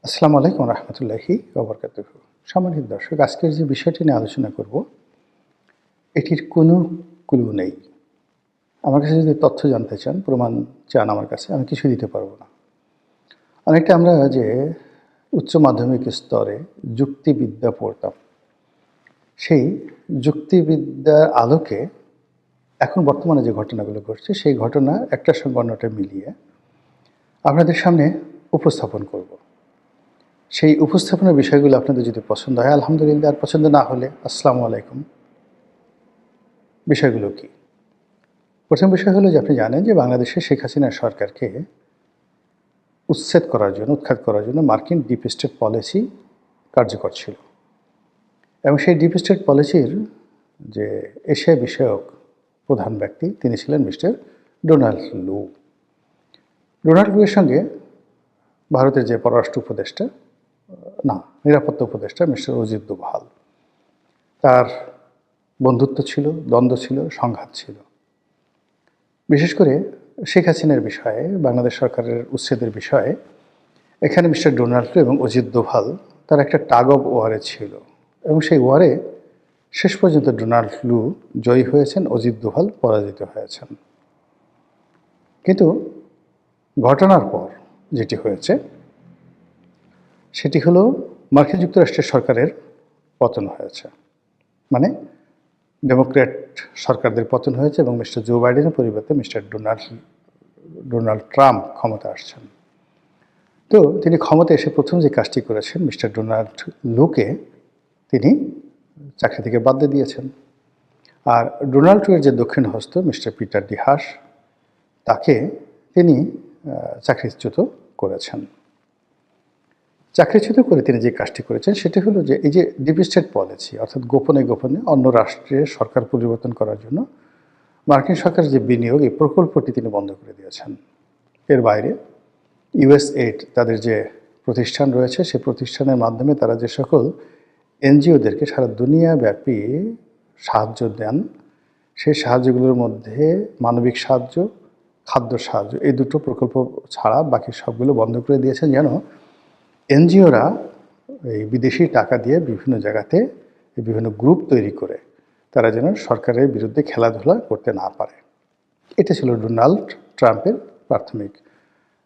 আসসালামু আলাইকুম রহমতুল্লাহি ওবরকাতুহু। সম্মানিত দর্শক, আজকের যে বিষয়টি নিয়ে আলোচনা করব, এটির কোনো ক্লু নেই। আমার কাছে যদি তথ্য জানতে চান, প্রমাণ চান আমার কাছে, আমি কিছুই দিতে পারবো না। অনেকটা আমরা যে উচ্চ মাধ্যমিক স্তরে যুক্তিবিদ্যা পড়তাম, সেই যুক্তিবিদ্যার আলোকে এখন বর্তমানে যে ঘটনাগুলো ঘটছে, সেই ঘটনা একটার সঙ্গে অন্যটা মিলিয়ে আপনাদের সামনে উপস্থাপন করব। সেই উপস্থাপনের বিষয়গুলো আপনাদের যদি পছন্দ হয় আলহামদুলিল্লাহ, আর পছন্দ না হলে আসসালামু আলাইকুম। বিষয়গুলো কি? প্রথম বিষয় হলো যে আপনি জানেন যে বাংলাদেশে শেখ হাসিনা সরকারকে উৎখাত করার জন্য মার্কিন ডিপ স্টেট পলিসি কার্যকর ছিল। এবং সেই ডিপ স্টেট পলিসির যে এশিয়া বিষয়ক প্রধান ব্যক্তি তিনি ছিলেন মিস্টার ডোনাল্ড লু। ডোনাল্ড লুয়ের সঙ্গে ভারতের যে পররাষ্ট্র উপদেষ্টা, না, নিরাপত্তা উপদেষ্টা মিস্টার অজিত দোভাল, তার বন্ধুত্ব ছিল, দ্বন্দ্ব ছিল, সংঘাত ছিল। বিশেষ করে শেখ হাসিনার বিষয়ে, বাংলাদেশ সরকারের উচ্ছেদের বিষয়ে এখানে মিস্টার ডোনাল্ড এবং অজিত দোভাল তার একটা টাগ অব ওয়ারে ছিল। এবং সেই ওয়ারে শেষ পর্যন্ত ডোনাল্ড লু জয়ী হয়েছেন, অজিত দোভাল পরাজিত হয়েছেন। কিন্তু ঘটনার পর যেটি হয়েছে সেটি হলো মার্কিন যুক্তরাষ্ট্রের সরকারের পতন হয়েছে। মানে ডেমোক্র্যাট সরকারদের পতন হয়েছে এবং মিস্টার জো বাইডেনের পরিবর্তে মিস্টার ডোনাল্ড ট্রাম্প ক্ষমতা আসছেন। তো তিনি ক্ষমতা এসে প্রথম যে কাজটি করেছেন, মিস্টার ডোনাল্ড লুকে তিনি চাকরি থেকে বাদ দিয়ে দিয়েছেন। আর ডোনাল্ড ট্রুয়ের যে দক্ষিণ হস্ত মিস্টার পিটার ডি হাস, তাকে তিনি চাকরিচ্যুত করেছেন। চাকরিচ্যুত করে তিনি যে কাজটি করেছেন সেটি হলো যে এই যে ডিপ স্টেট পলিসি, অর্থাৎ গোপনে গোপনে অন্য রাষ্ট্রের সরকার পরিবর্তন করার জন্য মার্কিন সরকারের যে বিনিয়োগ, এই প্রকল্পটি তিনি বন্ধ করে দিয়েছেন। এর বাইরে ইউএসএইড, তাদের যে প্রতিষ্ঠান রয়েছে, সেই প্রতিষ্ঠানের মাধ্যমে তারা যে সকল এনজিওদেরকে সারা দুনিয়াব্যাপী সাহায্য দেন, সেই সাহায্যগুলোর মধ্যে মানবিক সাহায্য, খাদ্য সাহায্য, এই দুটো প্রকল্প ছাড়া বাকি সবগুলো বন্ধ করে দিয়েছেন, যেন এনজিওরা এই বিদেশি টাকা দিয়ে বিভিন্ন জায়গাতে বিভিন্ন গ্রুপ তৈরি করে তারা যেন সরকারের বিরুদ্ধে খেলাধুলা করতে না পারে। এটা ছিল ডোনাল্ড ট্রাম্পের প্রাথমিক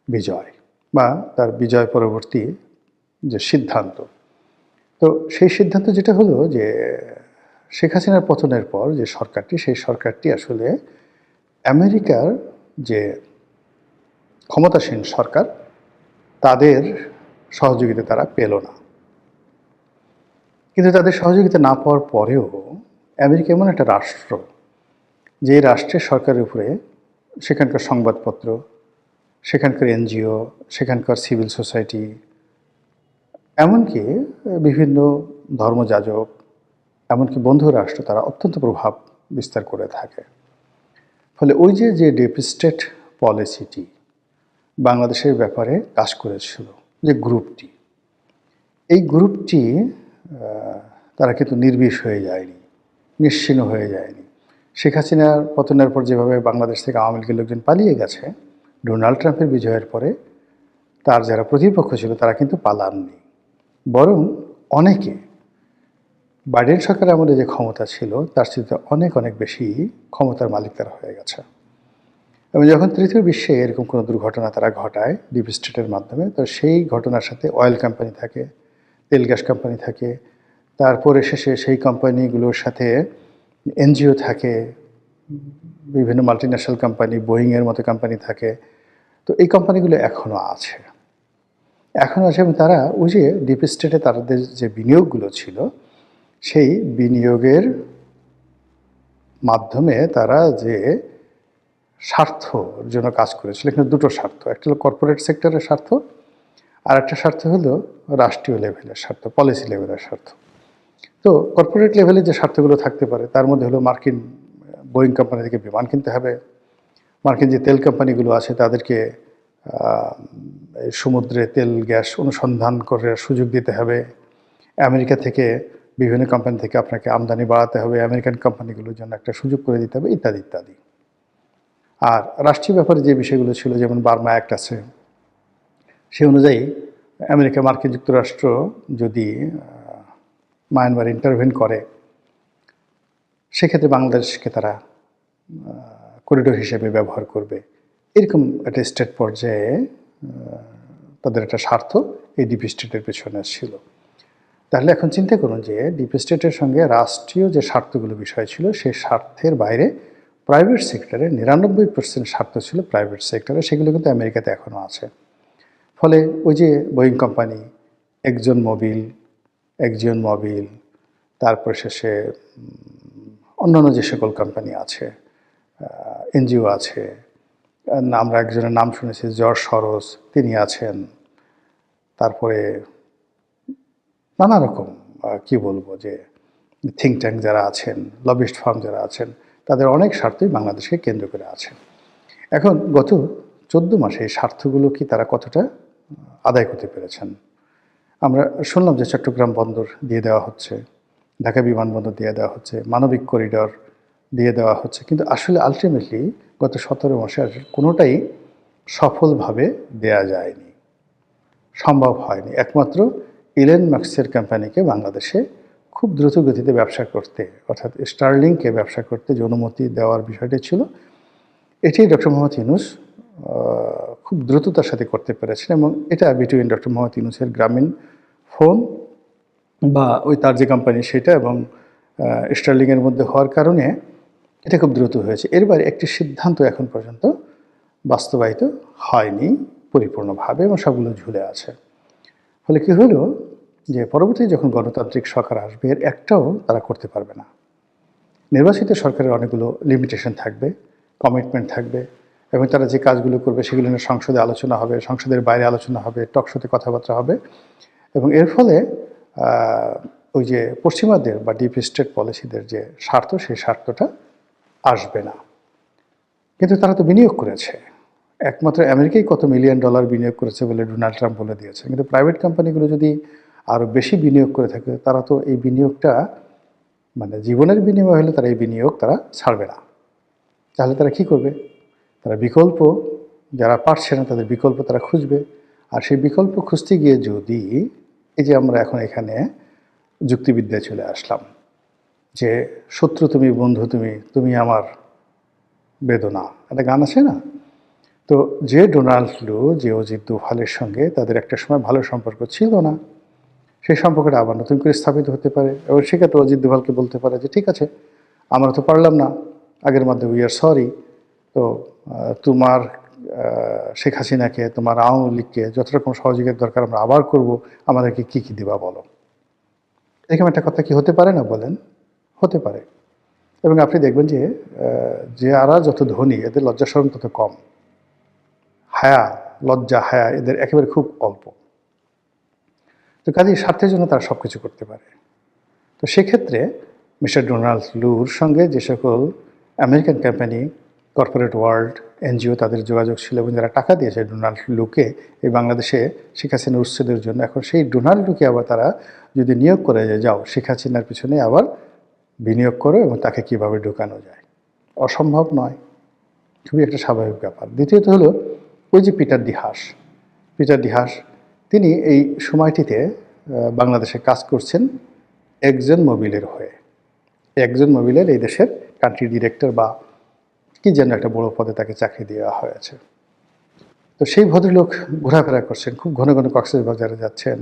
বিজয়, বা তার বিজয় পরবর্তী যে সিদ্ধান্ত। তো সেই সিদ্ধান্ত যেটা হলো যে শেখ হাসিনার পতনের পর যে সরকারটি, সেই সরকারটি আসলে আমেরিকার যে ক্ষমতাসীন সরকার, তাদের সহযোগিতা তারা পেল না। কিন্তু তাদের সহযোগিতা না পাওয়ার পরেও আমেরিকা এমন একটা রাষ্ট্র, যে রাষ্ট্রের সরকারের উপরে সেখানকার সংবাদপত্র, সেখানকার এনজিও, সেখানকার সিভিল সোসাইটি, এমনকি বিভিন্ন ধর্মযাজক, এমনকি বন্ধু রাষ্ট্র, তারা অত্যন্ত প্রভাব বিস্তার করে থাকে। ফলে ওই যে ডিপ স্টেট পলিসিটি বাংলাদেশের ব্যাপারে কাজ করেছিল, যে গ্রুপটি, এই গ্রুপটি তারা কিন্তু নির্বিষ হয়ে যায়নি, নিশ্চিহ্ন হয়ে যায়নি। শেখ হাসিনার পতনের পর যেভাবে বাংলাদেশ থেকে আওয়ামী লীগের লোকজন পালিয়ে গেছে, ডোনাল্ড ট্রাম্পের বিজয়ের পরে তার যারা প্রতিপক্ষ ছিল তারা কিন্তু পালাননি, বরং অনেকে বাইডেন সরকারের আমলে যে ক্ষমতা ছিল তার চেয়ে অনেক অনেক বেশি ক্ষমতার মালিক তারা হয়ে গেছে। এবং যখন তৃতীয় বিশ্বে এরকম কোনো দুর্ঘটনা তারা ঘটায় ডিপ স্টেটের মাধ্যমে, তো সেই ঘটনার সাথে অয়েল কোম্পানি থাকে, তেল গ্যাস কোম্পানি থাকে, তারপরে শেষে সেই কোম্পানিগুলোর সাথে এনজিও থাকে, বিভিন্ন মাল্টিন্যাশনাল কোম্পানি, বোয়িংয়ের মতো কোম্পানি থাকে। তো এই কোম্পানিগুলো এখনও আছে এবং তারা ওই যে ডিপ স্টেটে তাদের যে বিনিয়োগগুলো ছিল, সেই বিনিয়োগের মাধ্যমে তারা যে স্বার্থর জন্য কাজ করেছিল, এখানে দুটো স্বার্থ, একটা হলো কর্পোরেট সেক্টরের স্বার্থ, আর একটা স্বার্থ হলো রাষ্ট্রীয় লেভেলের স্বার্থ, পলিসি লেভেলের স্বার্থ। তো কর্পোরেট লেভেলে যে স্বার্থগুলো থাকতে পারে তার মধ্যে হলো মার্কিন বোয়িং কোম্পানি থেকে বিমান কিনতে হবে, মার্কিন যে তেল কোম্পানিগুলো আছে তাদেরকে সমুদ্রে তেল গ্যাস অনুসন্ধান করে সুযোগ দিতে হবে, আমেরিকা থেকে বিভিন্ন কোম্পানি থেকে আপনাকে আমদানি বাড়াতে হবে, আমেরিকান কোম্পানিগুলোর জন্য একটা সুযোগ করে দিতে হবে, ইত্যাদি ইত্যাদি। আর রাষ্ট্রীয় ব্যাপারে যে বিষয়গুলো ছিল, যেমন বার্মা অ্যাক্ট আছে, সে অনুযায়ী মার্কিন যুক্তরাষ্ট্র যদি মায়ানমার ইন্টারভেন করে, সেক্ষেত্রে বাংলাদেশকে তারা করিডোর হিসেবে ব্যবহার করবে, এরকম একটা স্টেট পর্যায়ে তাদের একটা স্বার্থ এই ডিপ স্টেটের পেছনে ছিল। তাহলে এখন চিন্তা করুন যে ডিপ স্টেটের সঙ্গে রাষ্ট্রীয় যে স্বার্থগুলো বিষয় ছিল, সেই স্বার্থের বাইরে প্রাইভেট সেক্টরে 99% স্বার্থ ছিল প্রাইভেট সেক্টরে, সেগুলো কিন্তু আমেরিকাতে এখনও আছে। ফলে ওই যে বোয়িং কোম্পানি, একজন মোবিল, তারপর শেষে অন্যান্য যে সকল কোম্পানি আছে, এনজিও আছে, আমরা একজনের নাম শুনেছি জর্জ সরোস, তিনি আছেন, তারপরে নানা রকম কি বলবো যে থিঙ্ক ট্যাঙ্ক যারা আছেন, লবিস্ট ফার্ম যারা আছেন, তাদের অনেক স্বার্থই বাংলাদেশকে কেন্দ্র করে আছে। এখন গত 14 মাসে এই স্বার্থগুলো কি তারা কতটা আদায় করতে পেরেছেন? আমরা শুনলাম যে চট্টগ্রাম বন্দর দিয়ে দেওয়া হচ্ছে, ঢাকা বিমানবন্দর দিয়ে দেওয়া হচ্ছে, মানবিক করিডর দিয়ে দেওয়া হচ্ছে, কিন্তু আসলে আলটিমেটলি গত 17 মাসে কোনোটাই সফলভাবে দেয়া যায়নি, সম্ভব হয়নি। একমাত্র ইলন মাস্কের কোম্পানিকে বাংলাদেশে খুব দ্রুত গতিতে ব্যবসা করতে, অর্থাৎ স্টারলিংকে ব্যবসা করতে যে অনুমতি দেওয়ার বিষয়টি ছিল, এটি ডক্টর মোহাম্মদ ইউনূস খুব দ্রুততার সাথে করতে পেরেছেন, এবং এটা বিটুইন ডক্টর মোহাম্মদ ইউনূসের গ্রামীণ ফোন বা ওই তার যে কোম্পানি সেটা এবং স্টারলিংয়ের মধ্যে হওয়ার কারণে এটা খুব দ্রুত হয়েছে। এর বাইরে একটি সিদ্ধান্ত এখন পর্যন্ত বাস্তবায়িত হয়নি পরিপূর্ণভাবে, এবং সবগুলো ঝুলে আছে। ফলে কী হলো যে পরবর্তী যখন গণতান্ত্রিক সরকার আসবে, এর একটাও তারা করতে পারবে না। নির্বাচিত সরকারের অনেকগুলো লিমিটেশন থাকবে, কমিটমেন্ট থাকবে, এবং তারা যে কাজগুলো করবে সেগুলো নিয়ে সংসদে আলোচনা হবে, সংসদের বাইরে আলোচনা হবে, টকশোতে কথাবার্তা হবে, এবং এর ফলে ওই যে পশ্চিমাদের বা ডিপ স্টেট পলিসিদের যে স্বার্থ, সেই স্বার্থটা আসবে না। কিন্তু তারা তো বিনিয়োগ করেছে, একমাত্র আমেরিকাই কত $1 মিলিয়ন বিনিয়োগ করেছে বলে ডোনাল্ড ট্রাম্প বলে দিয়েছে। কিন্তু প্রাইভেট কোম্পানিগুলো যদি আরও বেশি বিনিয়োগ করে থাকে, তারা তো এই বিনিয়োগটা মানে জীবনের বিনিময় হলে তারা এই বিনিয়োগ তারা ছাড়বে না। তাহলে তারা কী করবে? তারা বিকল্প, যারা পারছে না তাদের বিকল্প তারা খুঁজবে। আর সেই বিকল্প খুঁজতে গিয়ে যদি এই যে আমরা এখন এখানে যুক্তিবিদ্যায় চলে আসলাম যে শত্রু তুমি, বন্ধু তুমি, তুমি আমার বেদনা, একটা গান আছে না? তো যে ডোনাল্ড লু, যে অজিত দোভালের সঙ্গে তাদের একটা সময় ভালো সম্পর্ক ছিল না, সেই সম্পর্কটা আবার নতুন করে স্থাপিত হতে পারে, এবং সেক্ষেত্রে অজিত দোভালকে বলতে পারে যে ঠিক আছে, আমরা তো পারলাম না আগের মাধ্যমে, উই আর সরি, তো তোমার শেখ হাসিনাকে, তোমার আওয়ামী লীগকে যত রকম সহযোগিতার দরকার আমরা আবার করব, আমাদেরকে কী কী দিবা বলো। এরকম একটা কথা কি হতে পারে না বলেন? হতে পারে। এবং আপনি দেখবেন যে যারা যত ধনী, এদের লজ্জা শরম তত কম, লজ্জা হায়া এদের একেবারে খুব অল্প। তো কাজেই স্বার্থের জন্য তারা সব কিছু করতে পারে। তো সেক্ষেত্রে মিস্টার ডোনাল্ড লুর সঙ্গে যে সকল American company, corporate world, NGO তাদের যোগাযোগ ছিল, এবং যারা টাকা দিয়েছে ডোনাল্ড লুকে এই বাংলাদেশে শেখ হাসিনার উচ্ছেদের জন্য, এখন সেই ডোনাল্ড লুকে আবার তারা যদি নিয়োগ করে যে যাও শিখ হাসিনার পিছনে আবার বিনিয়োগ করো এবং তাকে কীভাবে ঢোকানো যায়, অসম্ভব নয়, খুবই একটা স্বাভাবিক ব্যাপার। দ্বিতীয়ত হলো ওই যে পিটার ডি হাস, তিনি এই সময়টিতে বাংলাদেশে কাজ করছেন একজন মোবিলের হয়ে। একজন মোবিলের এই দেশের কান্ট্রি ডিরেক্টর বা কি যেন একটা বড় পদে তাকে চাকরি দেওয়া হয়েছে। তো সেই ভদ্রলোক ঘোরাফেরা করছেন, খুব ঘন ঘন কক্সবাজারে যাচ্ছেন,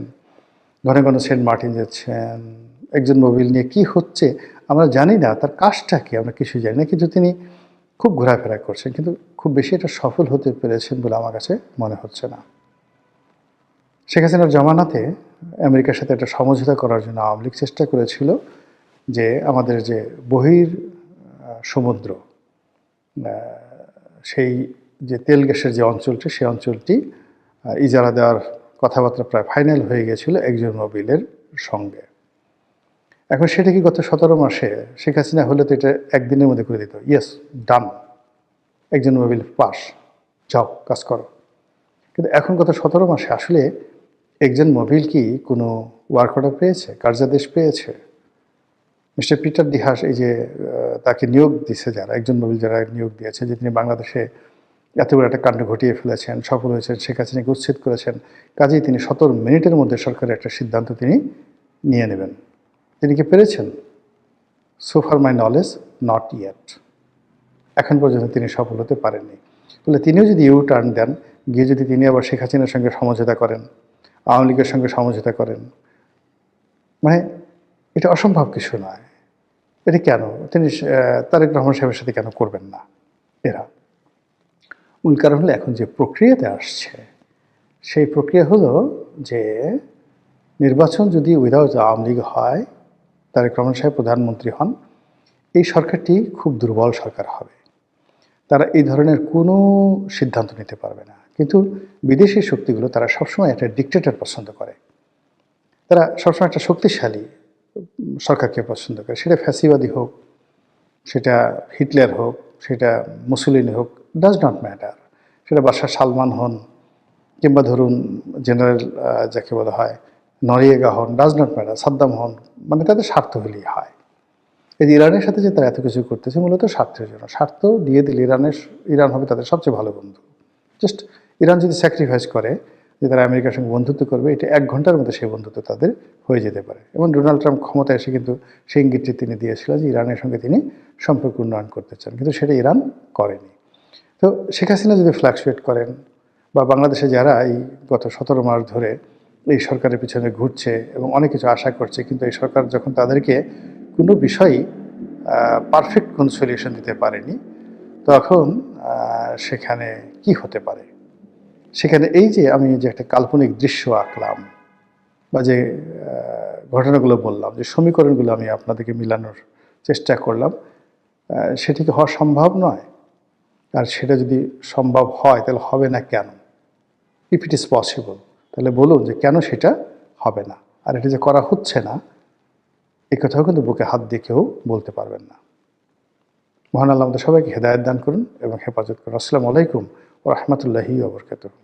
ঘন ঘন সেন্ট মার্টিন যাচ্ছেন। একজন মোবিল নিয়ে কি হচ্ছে আমরা জানি না, তার কাজটা কি আমরা কিছু জানি না, কিন্তু তিনি খুব ঘোরাফেরা করছেন, কিন্তু খুব বেশি এটা সফল হতে পেরেছেন বলে আমার কাছে মনে হচ্ছে না। শেখ হাসিনার জমানাতে আমেরিকার সাথে একটা সমঝোতা করার জন্য আওয়ামী লীগ চেষ্টা করেছিল যে আমাদের যে বহির সমুদ্র, সেই যে তেল গ্যাসের যে অঞ্চলটি, সেই অঞ্চলটি ইজারা দেওয়ার কথাবার্তা প্রায় ফাইনাল হয়ে গিয়েছিল একজন মোবিলের সঙ্গে। এখন সেটা কি গত 17 মাসে শেখ হাসিনা হলে তো এটা একদিনের মধ্যে করে দিত, ইয়েস ডান, একজন মোবিল পাস, যাও কাজ করো। কিন্তু এখন গত 17 মাসে আসলে একজন মোবিল কি কোনো ওয়ার্ক অর্ডার পেয়েছে, কার্যাদেশ পেয়েছে? মিস্টার পিটার ডি হাস এই যে তাকে নিয়োগ দিচ্ছে, যারা একজন মোবিল যারা নিয়োগ দিয়েছে যে তিনি বাংলাদেশে এত বড় একটা কাণ্ড ঘটিয়ে ফেলেছেন, সফল হয়েছেন, শেখ হাসিনাকে উচ্ছেদ করেছেন, কাজেই তিনি 17 মিনিটের মধ্যে সরকারের একটা সিদ্ধান্ত তিনি নিয়ে নেবেন। তিনি কি পেরেছেন? So far my knowledge not yet. এখন পর্যন্ত তিনি সফল হতে পারেননি। বলে তিনিও যদি ইউ টার্ন দেন, গিয়ে যদি তিনি আবার শেখ হাসিনার সঙ্গে সমঝোতা করেন, আওয়ামী লীগের সঙ্গে সমঝোতা করেন, মানে এটা অসম্ভব কিছু নয়। এটা কেন তিনি তারেক রহমান সাহেবের সাথে কেন করবেন না এরা? মূল কারণ হলো এখন যে প্রক্রিয়াতে আসছে, সেই প্রক্রিয়া হলো যে নির্বাচন যদি উইদাউট আওয়ামী লীগ হয়, তারেক রহমান সাহেব প্রধানমন্ত্রী হন, এই সরকারটি খুব দুর্বল সরকার হবে। তারা এই ধরনের কোনো সিদ্ধান্ত নিতে পারবে না। কিন্তু বিদেশি শক্তিগুলো তারা সবসময় একটা ডিক্টেটর পছন্দ করে। তারা সবসময় একটা শক্তিশালী সরকারকে পছন্দ করে, সেটা ফ্যাসিবাদী হোক, সেটা হিটলার হোক, সেটা মুসলিনি হোক, ডাজ নট ম্যাটার। সেটা বাদশাহ সালমান হন, কিংবা ধরুন জেনারেল যাকে বলা হয় নরিয়েগা হন, ডাজ নট ম্যাটার, সাদ্দাম হন, মানে তাদের স্বার্থ হলেই হয়। এই যে ইরানের সাথে যে তারা এত কিছু করতেছে মূলত স্বার্থের জন্য। স্বার্থ দিয়ে দিলে ইরান হবে তাদের সবচেয়ে ভালো বন্ধু। জাস্ট ইরান যদি স্যাক্রিফাইস করে যে তারা আমেরিকার সঙ্গে বন্ধুত্ব করবে, এটা 1 ঘন্টার মধ্যে সেই বন্ধুত্ব তাদের হয়ে যেতে পারে। এবং ডোনাল্ড ট্রাম্প ক্ষমতায় এসে কিন্তু সেই ইঙ্গিতটি তিনি দিয়েছিলেন যে ইরানের সঙ্গে তিনি সম্পর্ক উন্নয়ন করতে চান, কিন্তু সেটা ইরান করেনি। তো শেখ হাসিনা যদি ফ্ল্যাকচুয়েট করেন, বা বাংলাদেশে যারা এই গত 17 মাস ধরে এই সরকারের পিছনে ঘুরছে এবং অনেক কিছু আশা করছে, কিন্তু এই সরকার যখন তাদেরকে কোনো বিষয়ই পারফেক্ট কোনো সলিউশন দিতে পারেনি, তখন সেখানে কি হতে পারে? সেখানে এই যে আমি যে একটা কাল্পনিক দৃশ্য আঁকলাম, বা যে ঘটনাগুলো বললাম, যে সমীকরণগুলো আমি আপনাদেরকে মিলানোর চেষ্টা করলাম, সেটি কি হওয়া সম্ভব নয়? আর সেটা যদি সম্ভব হয় তাহলে হবে না কেন? ইফ ইট ইজ পসিবল, তাহলে বলুন যে কেন সেটা হবে না? আর এটা যে করা হচ্ছে না, এই কথাও কিন্তু বুকে হাত দিয়ে কেউ বলতে পারবেন না। মহান আল্লাহ আমাদের সবাইকে হেদায়েত দান করুন এবং হেফাজত করুন। আসসালামু আলাইকুম ওয়া রাহমাতুল্লাহি ওয়া বারাকাতুহু।